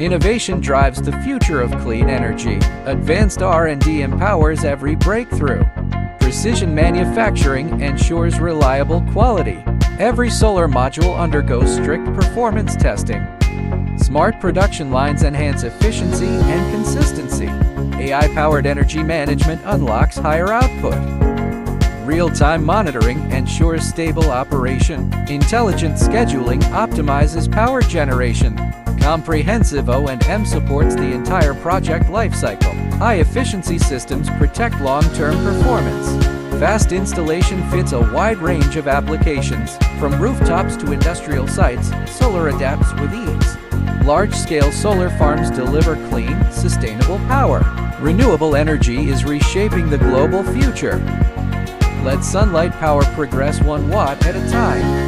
Innovation drives the future of clean energy. Advanced R&D empowers every breakthrough. Precision manufacturing ensures reliable quality. Every solar module undergoes strict performance testing. Smart production lines enhance efficiency and consistency. AI-powered energy management unlocks higher output. Real-time monitoring ensures stable operation. Intelligent scheduling optimizes power generation. Comprehensive O&M supports the entire project lifecycle. High-efficiency systems protect long-term performance. Fast installation fits a wide range of applications. From rooftops to industrial sites, solar adapts with ease. Large-scale solar farms deliver clean, sustainable power. Renewable energy is reshaping the global future. Let sunlight power progress 1 watt at a time.